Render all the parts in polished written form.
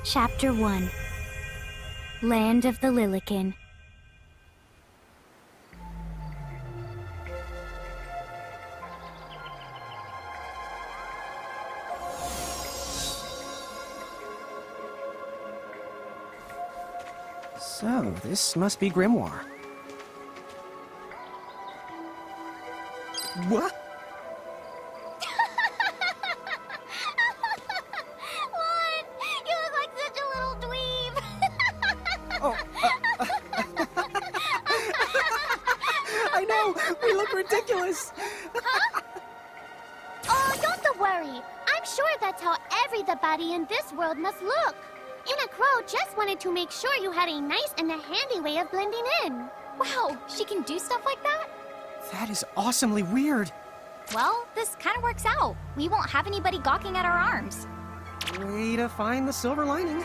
Chapter 1 Land of the Lilican. So, this must be Grimoire. What? What? You look like such a little dweeb. Oh, I know! We look ridiculous! Oh, don't worry. I'm sure that's how everybody in this world must look. Anna Crow just wanted to make sure you had a nice and a handy way of blending in. Wow, she can do stuff like that? That is awesomely weird. Well, this kind of works out. We won't have anybody gawking at our arms. Way to find the silver lining.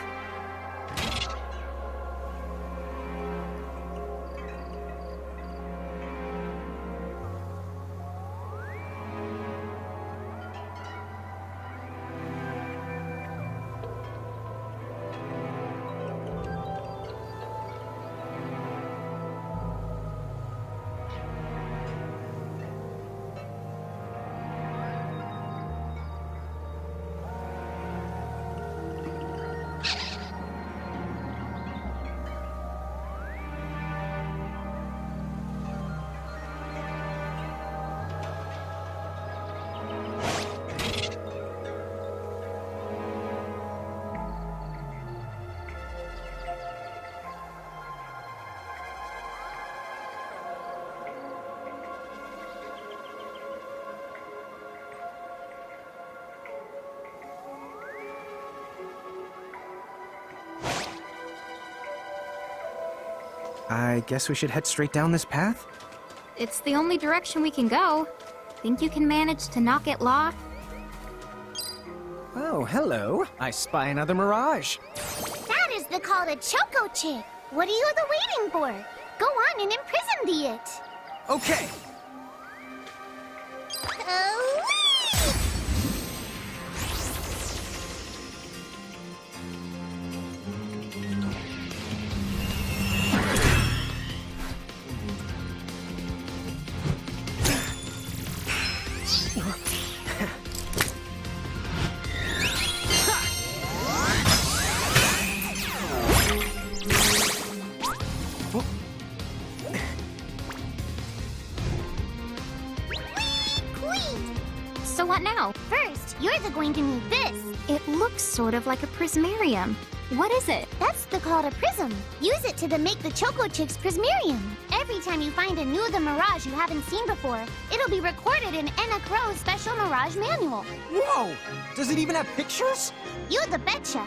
I guess we should head straight down this path? It's the only direction we can go. Think you can manage to not get lost? Oh, hello. I spy another mirage. That is the call to Choco Chick. What are you waiting for? Go on and imprison the it. Okay. Oh. So what now? First, you're going to need this. It looks sort of like a prismarium. What is it? That's the call to Prism. Use it to make the Choco Chick's Prismarium. Every time you find a new The Mirage you haven't seen before, it'll be recorded in Anna Crow's special Mirage manual. Whoa! Does it even have pictures? You the betcha.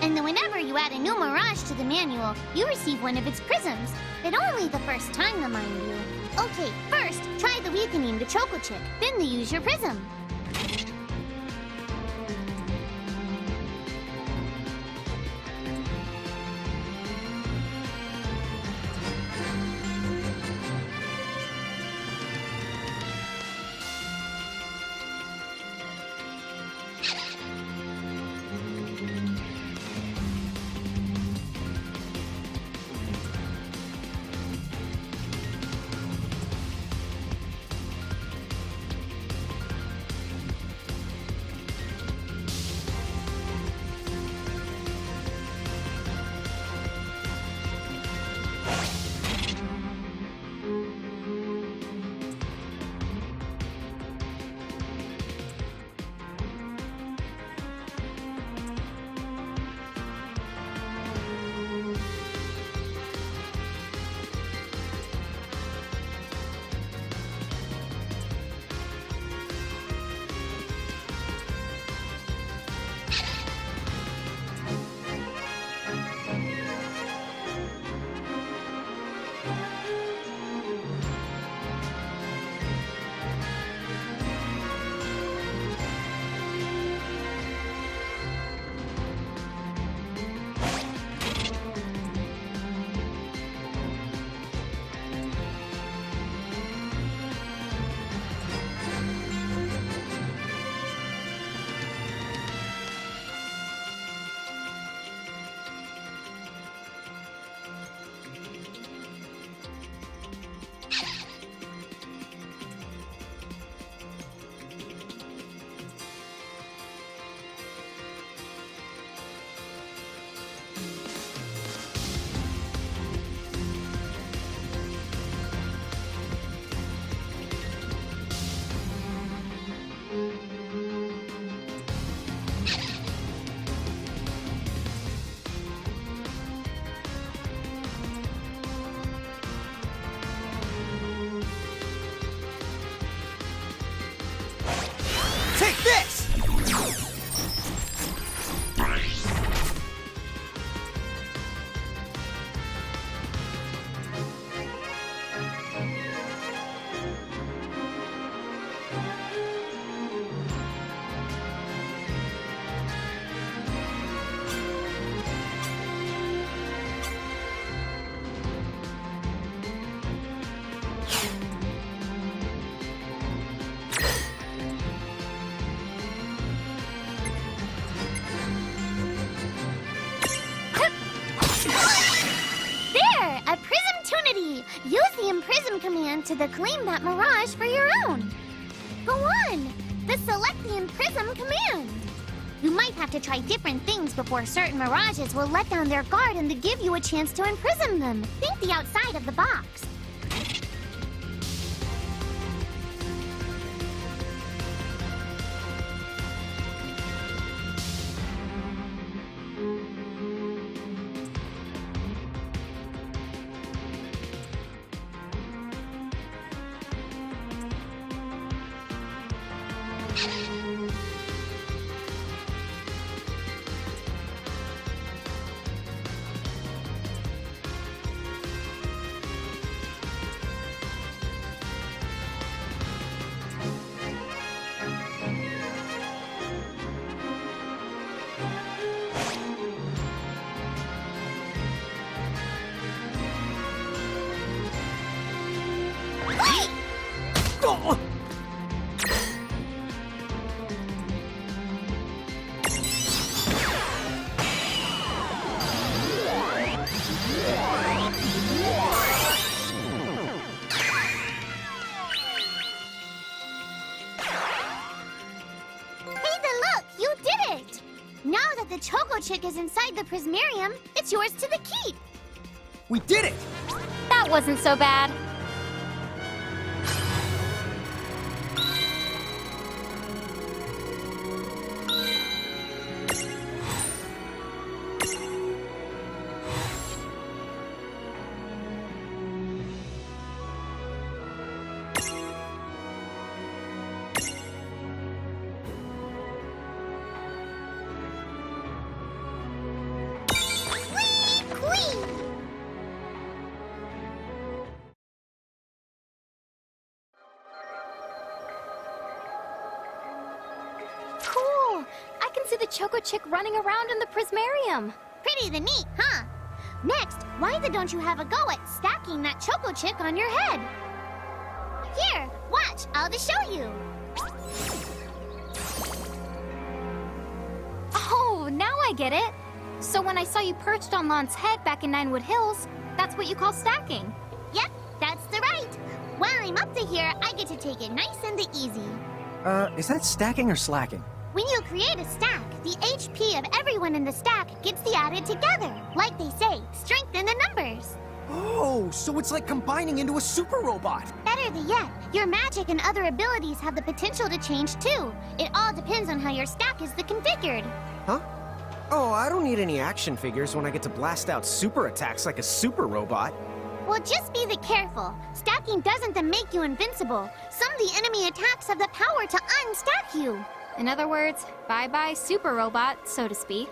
And then whenever you add a new Mirage to the manual, you receive one of its prisms. But only the first time, to mind you. Okay, first, try the weakening the Choco Chick. Then use your prism. Use the Imprism command to claim that mirage for your own. Go on! The Select the Imprism command! You might have to try different things before certain mirages will let down their guard and to give you a chance to imprison them. Think the outside of the box. Now that the Choco Chick is inside the Prismarium, it's yours to the keep. We did it! That wasn't so bad. Cool! I can see the Choco Chick running around in the Prismarium. Pretty the neat, huh? Next, why don't you have a go at stacking that Choco Chick on your head? Here, watch, I'll just show you. Oh, now I get it. So when I saw you perched on Lon's head back in Ninewood Hills, that's what you call stacking. Yep, that's the right. While I'm up to here, I get to take it nice and easy. Is that stacking or slacking? When you create a stack, the HP of everyone in the stack gets added together. Like they say, strengthen the numbers. Oh, so it's like combining into a super robot. Better yet, your magic and other abilities have the potential to change too. It all depends on how your stack is configured. Huh? Oh, I don't need any action figures when I get to blast out super attacks like a super robot. Well, just be careful. Stacking doesn't make you invincible. Some of the enemy attacks have the power to unstack you. In other words, bye-bye super robot, so to speak.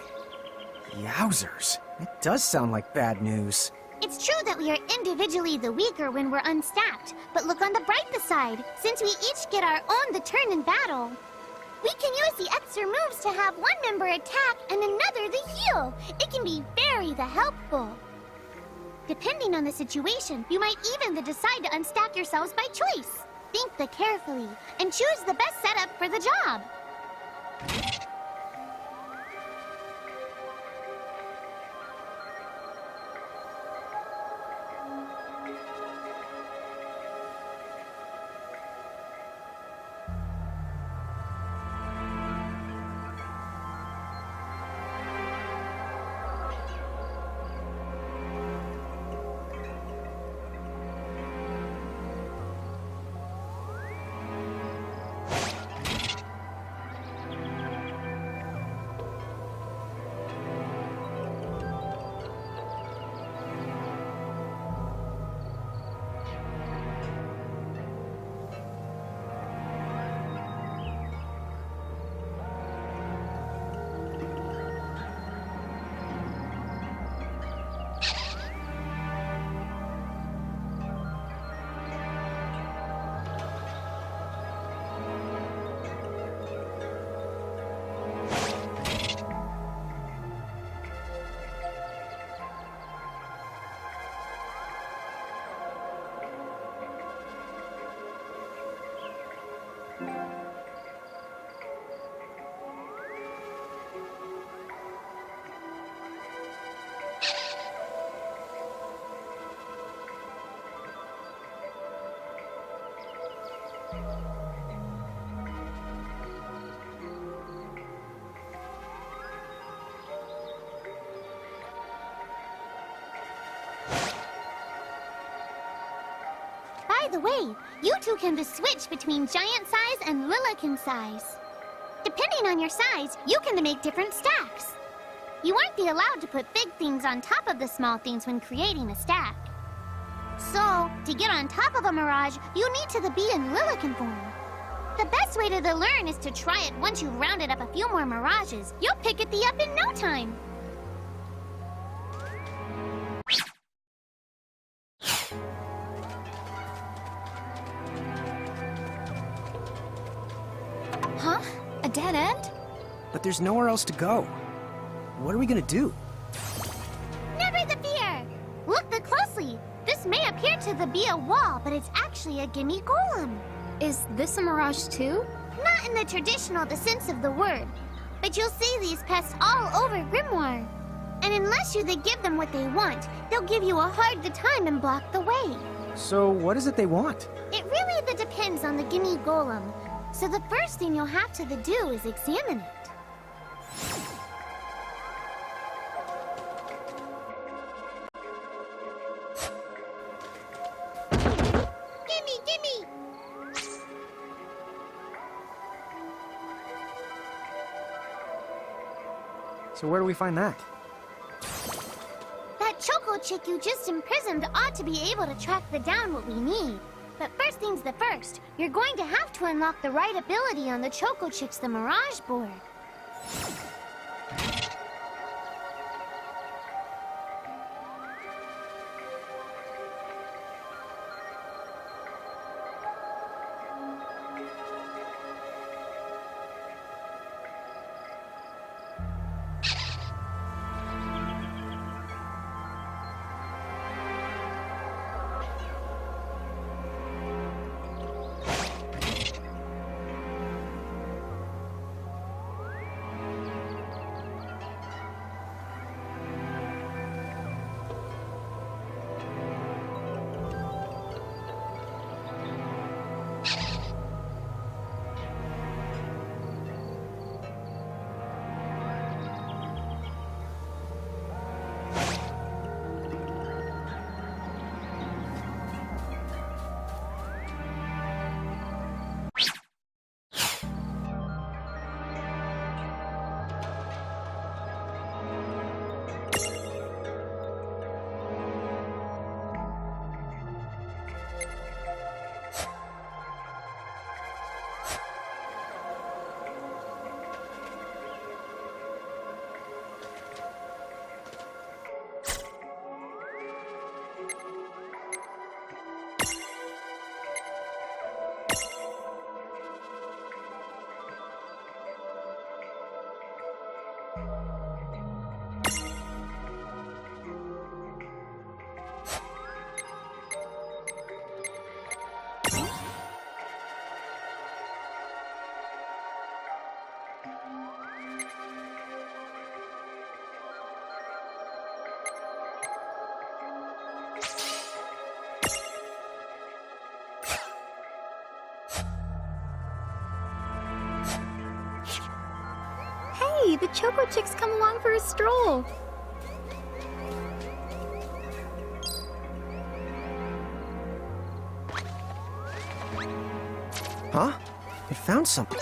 Yowzers. It does sound like bad news. It's true that we are individually the weaker when we're unstacked, but look on the brighter side. Since we each get our own turn in battle, we can use the extra moves to have one member attack and another the heal. It can be very helpful. Depending on the situation, you might even decide to unstack yourselves by choice. Think carefully and choose the best setup for the job. By the way, you two can switch between giant size and Lillican size. Depending on your size, you can make different stacks. You aren't allowed to put big things on top of the small things when creating a stack. So, to get on top of a Mirage, you need to be in Lillican form. The best way to learn is to try it once you've rounded up a few more Mirages. You'll pick it up in no time. Huh? A dead end? But there's nowhere else to go. What are we gonna do? Never the fear! Look closely. This may appear to be a wall, but it's actually a gimme golem. Is this a Mirage too? Not in the traditional sense of the word, but you'll see these pests all over Grimoire. And unless you give them what they want, they'll give you a hard time and block the way. So what is it they want? It really depends on the gimme golem. So the first thing you'll have to do is examine it. Gimme! So where do we find that? That Choco Chick you just imprisoned ought to be able to track down what we need. But first things first, you're going to have to unlock the right ability on the Choco Chick's Mirage board. Hey, the Choco Chick's come along for a stroll. Huh? It found something.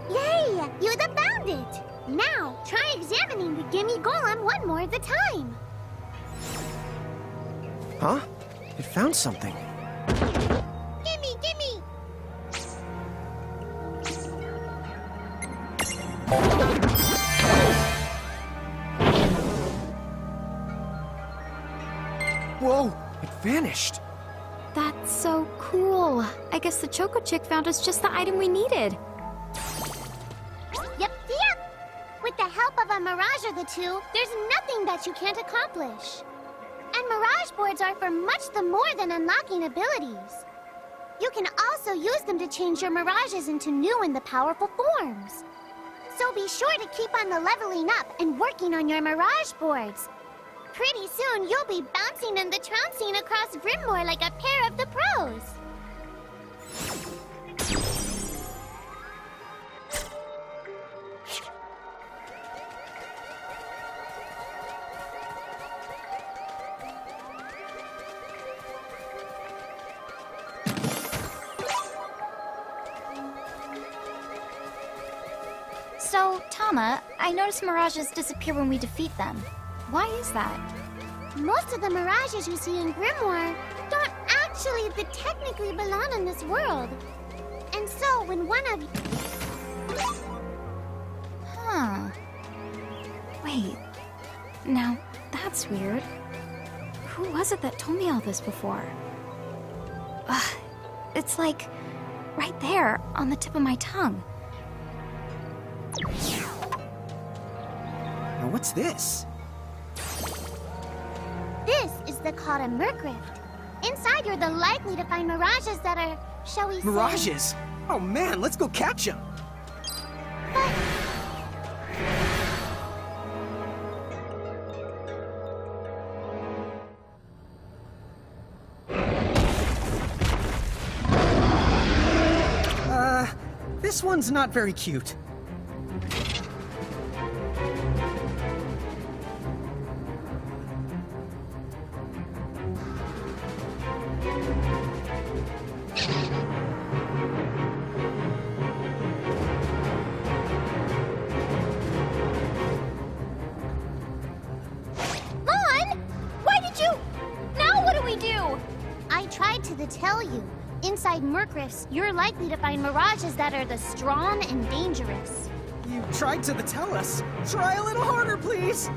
Yay! You found it! Now, try examining the gimme golem one more time. Huh? It found something. Gimme! Whoa! It vanished. That's so cool. I guess the Choco Chick found us just the item we needed. Yep. With the help of a Mirage or two, there's nothing that you can't accomplish. And Mirage boards are for much more than unlocking abilities. You can also use them to change your Mirages into new and powerful forms. So be sure to keep on leveling up and working on your Mirage boards. Pretty soon, you'll be bouncing and trouncing across Grimoire like a pair of the pros. So, Tama, I noticed mirages disappear when we defeat them. Why is that? Most of the mirages you see in Grimoire don't actually technically belong in this world. And so, when one of you... Huh. Wait. Now, that's weird. Who was it that told me all this before? It's like right there on the tip of my tongue. Now what's this? This is the Kata Merkrift. Inside, you're likely to find mirages that are, shall we say... Mirages? Oh man, let's go catch them! This one's not very cute. I tried to tell you. Inside Merkrifts, you're likely to find mirages that are the strong and dangerous. You tried to tell us. Try a little harder, please!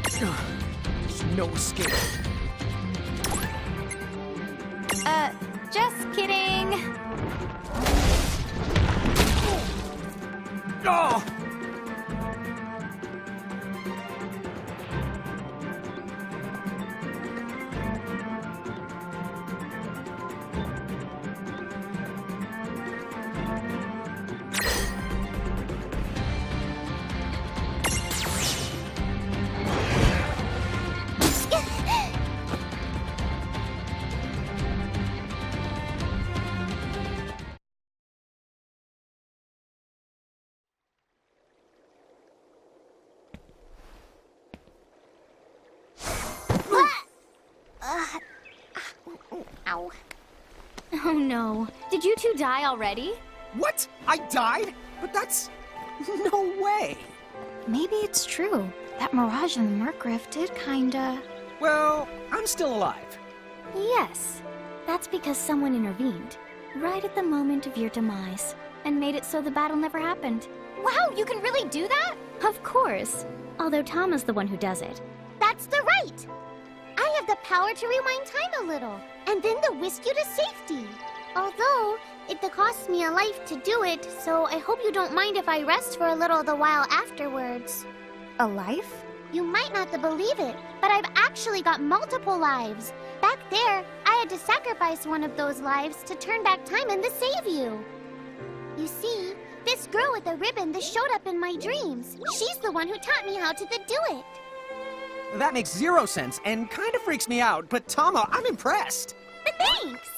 There's no escape. Just kidding. Oh! Ow. Oh no. Did you two die already? What? I died? But that's... no way! Maybe it's true. That mirage in the Merkrift did kinda... Well, I'm still alive. Yes. That's because someone intervened. Right at the moment of your demise. And made it so the battle never happened. Wow, you can really do that? Of course. Although Tama's the one who does it. That's the right! I have the power to rewind time a little, and then to whisk you to safety. Although, it costs me a life to do it, so I hope you don't mind if I rest for a little the while afterwards. A life? You might not believe it, but I've actually got multiple lives. Back there, I had to sacrifice one of those lives to turn back time and to save you. You see, this girl with the ribbon that showed up in my dreams, she's the one who taught me how to do it. That makes zero sense and kind of freaks me out, but Tama, I'm impressed. Thanks!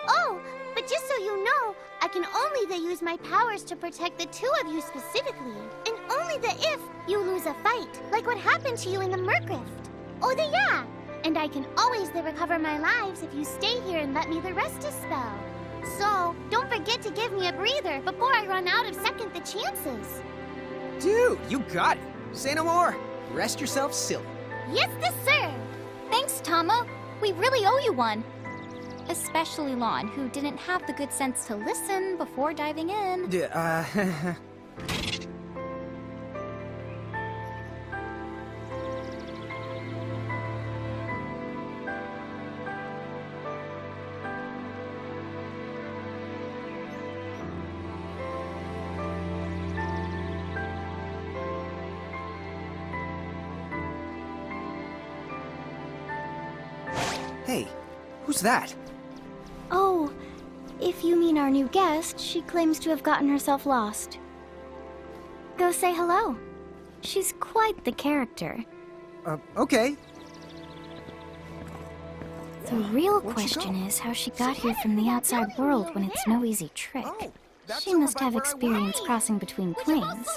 Oh, but just so you know, I can only use my powers to protect the two of you specifically. And only if you lose a fight, like what happened to you in the Merkrift. Oh, yeah! And I can always recover my lives if you stay here and let me rest a spell. So, don't forget to give me a breather before I run out of second the chances. Dude, you got it. Say no more. Rest yourself silly. Yes, sir! Thanks, Tama. We really owe you one. Especially Lon, who didn't have the good sense to listen before diving in. Hey, who's that? Oh, if you mean our new guest, she claims to have gotten herself lost. Go say hello. She's quite the character. Okay. The real Where'd she question go? is how she got here from the outside world when it's no easy trick. Oh, that's She over must by have where I experience work. crossing between planes.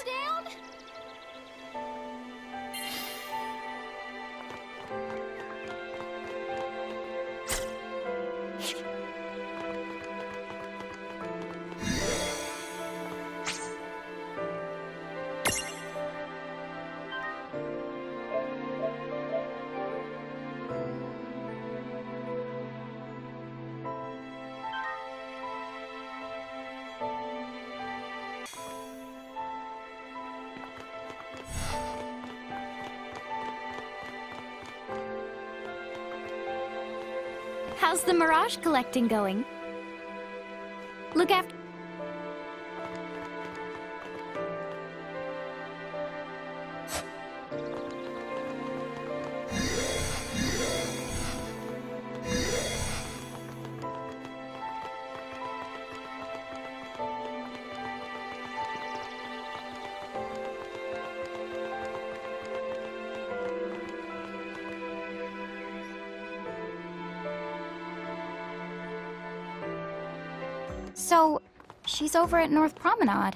How's the mirage collecting going? Look after... So, she's over at North Promenade.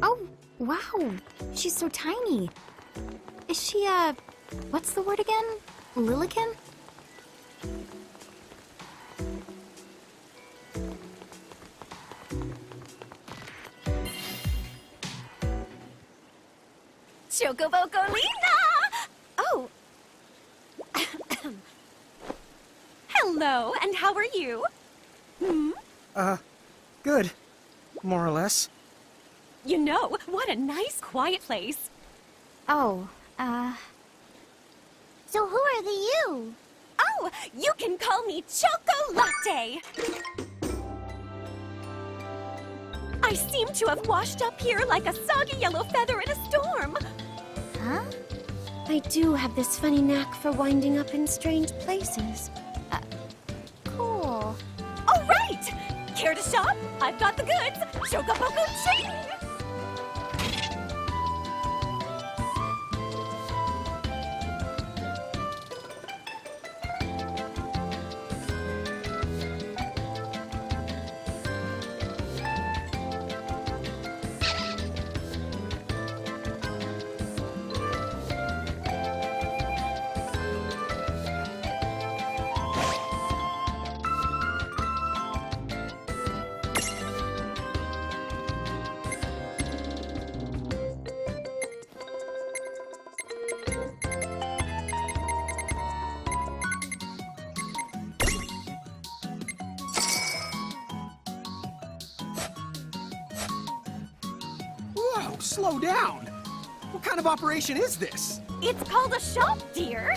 Oh, wow. She's so tiny. Is she, what's the word again? Lilican? Chocobocolina! Oh. Hello, and how are you? Good. More or less. You know, what a nice, quiet place. Oh, So who are the you? Oh, you can call me Chocolate. I seem to have washed up here like a soggy yellow feather in a storm. huh? I do have this funny knack for winding up in strange places. Cool. All right! Care to shop? I've got the goods. Chocoboco ching! Whoa, slow down. What kind of operation is this? It's called a shop, dear.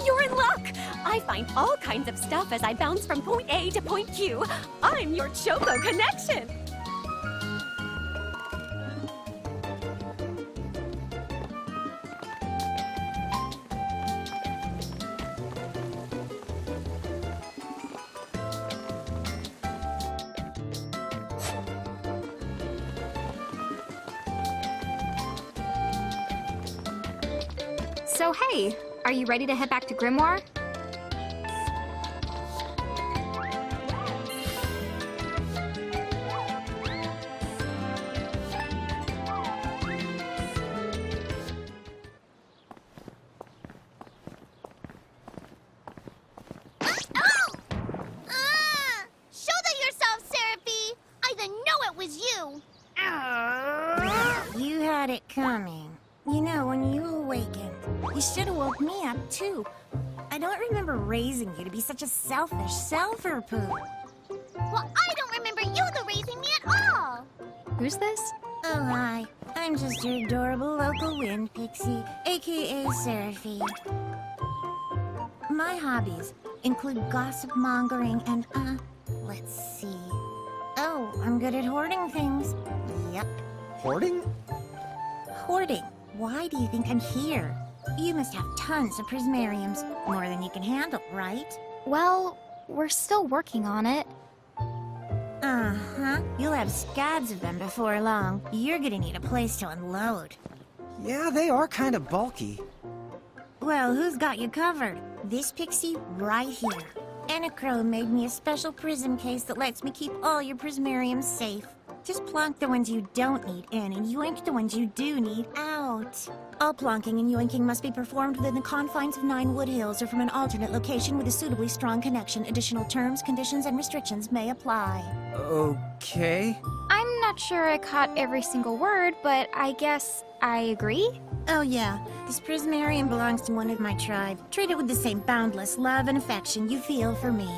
You're in luck. I find all kinds of stuff as I bounce from point A to point Q. I'm your Choco connection. So hey, are you ready to head back to Grimoire? Oh! Shoulder yourself, Seraphie! I didn't know it was you! You had it coming. You know, when you awakened, you should have woke me up, too. I don't remember raising you to be such a selfish self-poo. Well, I don't remember Yoda raising me at all! Who's this? Oh, hi. I'm just your adorable local wind pixie, aka Seraphie. My hobbies include gossip mongering and, let's see. Oh, I'm good at hoarding things. Yep, Hoarding? hoarding. Why do you think I'm here? You must have tons of prismariums, more than you can handle, right? Well, we're still working on it. Uh-huh. You'll have scads of them before long. You're gonna need a place to unload. Yeah, they are kind of bulky. Well, who's got you covered? This pixie right here. Anacro made me a special prism case that lets me keep all your prismariums safe. Just plonk the ones you don't need in and yoink the ones you do need out. All plonking and yoinking must be performed within the confines of 9 Wood Hills or from an alternate location with a suitably strong connection. Additional terms, conditions, and restrictions may apply. Okay. I'm not sure I caught every single word, but I guess I agree. Oh yeah, this prismarium belongs to one of my tribe. Treat it with the same boundless love and affection you feel for me.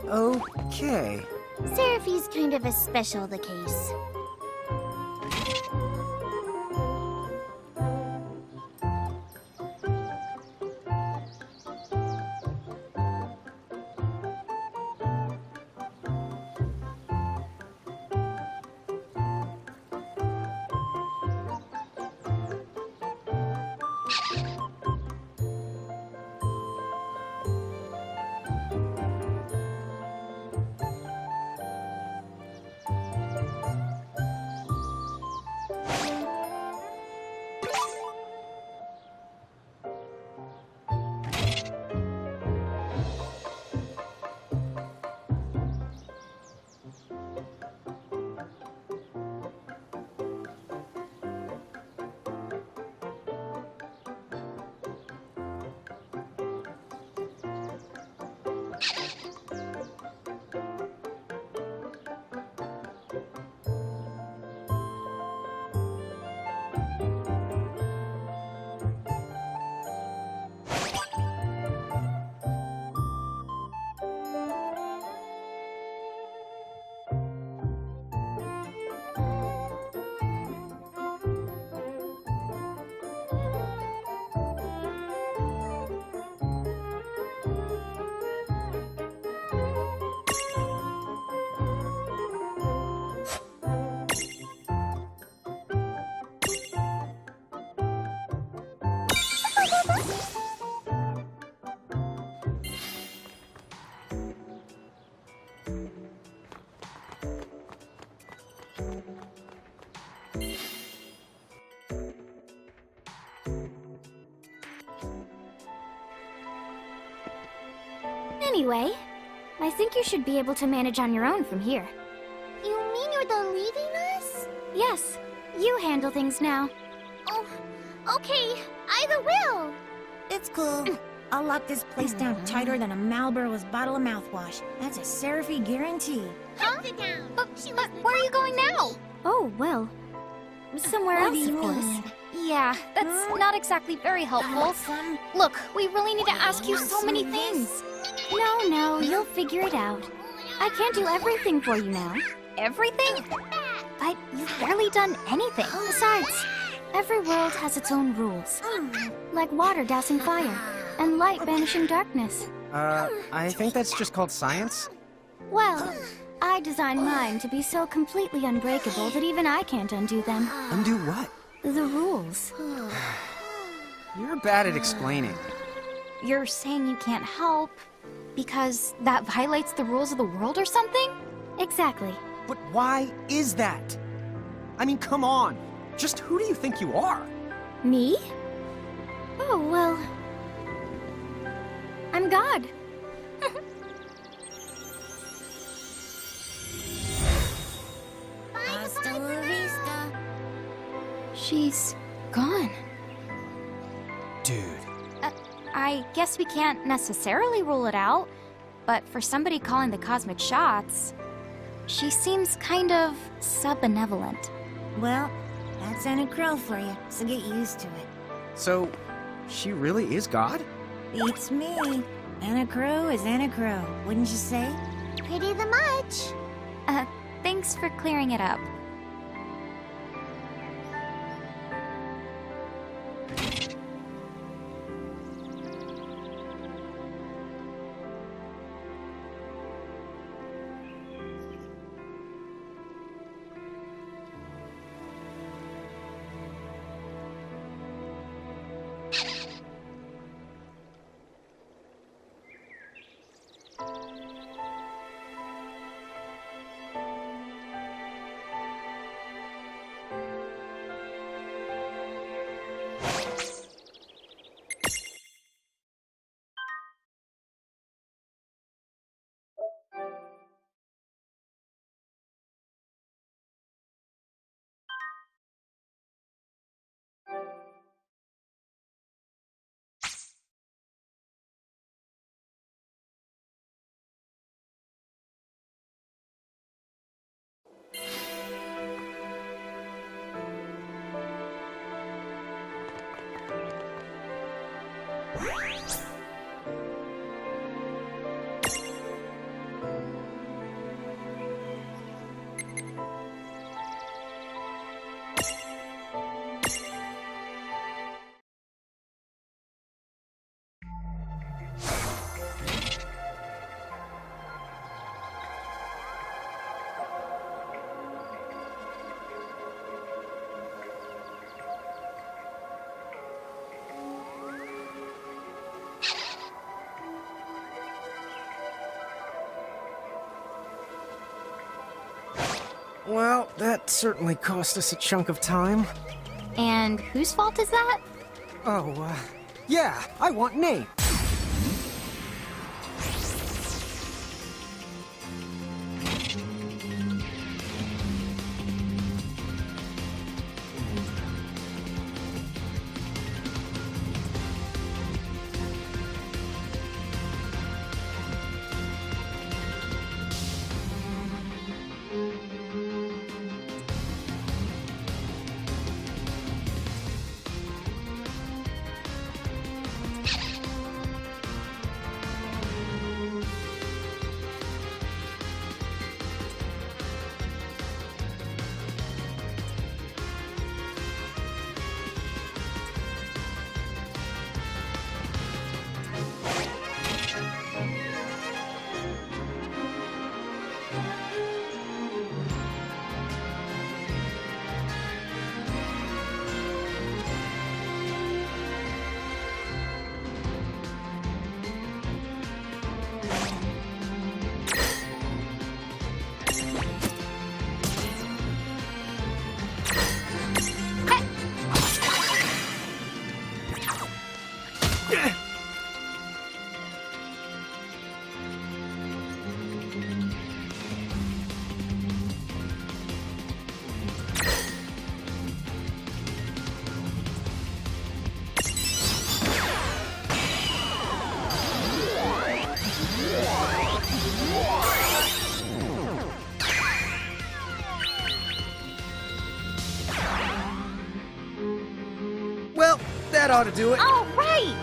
Okay. Seraphi's kind of a special the case. Anyway, I think you should be able to manage on your own from here. You mean you're the leaving us? Yes, you handle things now. Oh, okay. Either will. It's cool. I'll lock this place down tighter than a Marlboro's bottle of mouthwash. That's a Seraphy guarantee. Huh? Sit down. But where are you going now? Oh, well, somewhere What else, do you of course. mean? Yeah, that's not exactly very helpful. Some... Look, we really need to ask you so many things. No, you'll figure it out. I can't do everything for you now. Everything? But you've barely done anything. Besides, every world has its own rules. Like water dousing fire, and light banishing darkness. I think that's just called science. Well, I designed mine to be so completely unbreakable that even I can't undo them. Undo what? The rules. You're bad at explaining. You're saying you can't help because that violates the rules of the world or something? Exactly. But why is that? I mean, come on. Just who do you think you are? Me? Oh, well... I'm God. Hasta la vista. She's gone. Dude. I guess we can't necessarily rule it out, but for somebody calling the cosmic shots, she seems kind of sub-benevolent. Well, that's Anna Crow for you, so get used to it. So, she really is God? Beats me. Anna Crow is Anna Crow, wouldn't you say? Pretty the much. Thanks for clearing it up. Well, that certainly cost us a chunk of time. And whose fault is that? Oh, yeah, I want Nate. Well, that ought to do it. All right!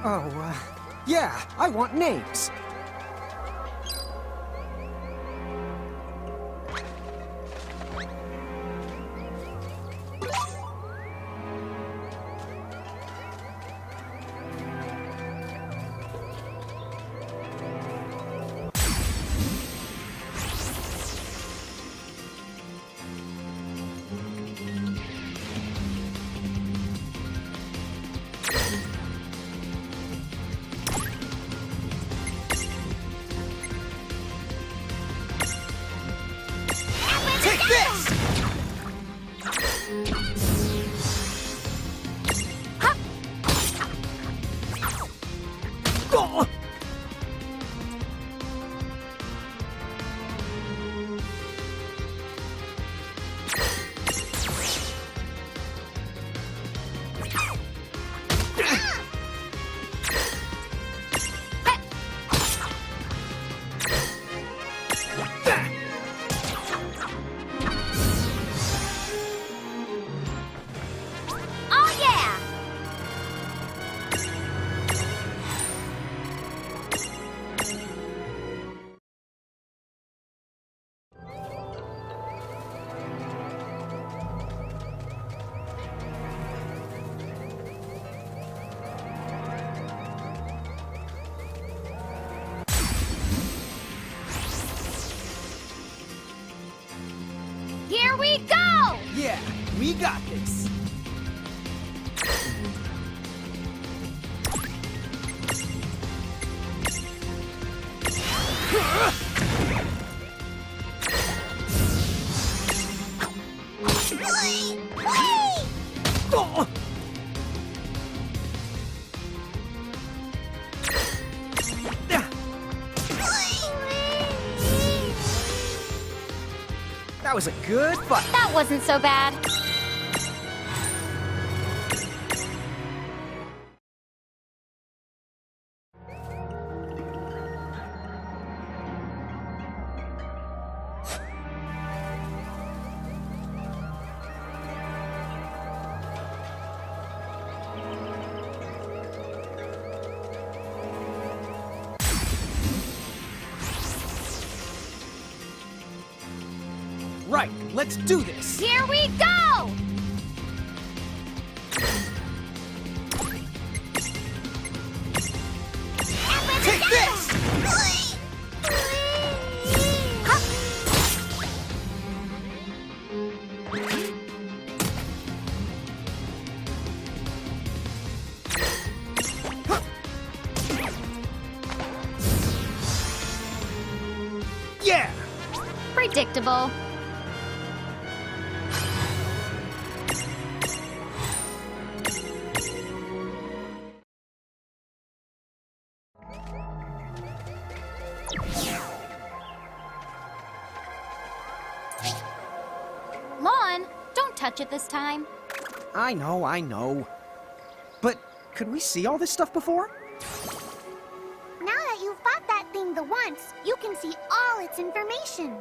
Oh, yeah, I want names. Take this! Oh! Oh yeah! Here we go! Yeah, we got this. That was a good fight. That wasn't so bad. Right, let's do this. Here we go! Take this! Yeah! Predictable. Lon, don't touch it this time. I know. But could we see all this stuff before? Now that you've fought that thing the once, you can see all its information.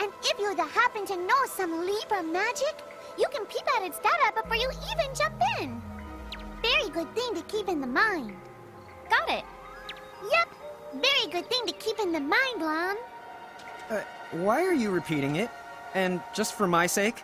And if you happen to know some Libra magic, you can peep at its data before you even jump in. Very good thing to keep in the mind. Got it. Yep, very good thing to keep in the mind, Lon. Why are you repeating it? And just for my sake?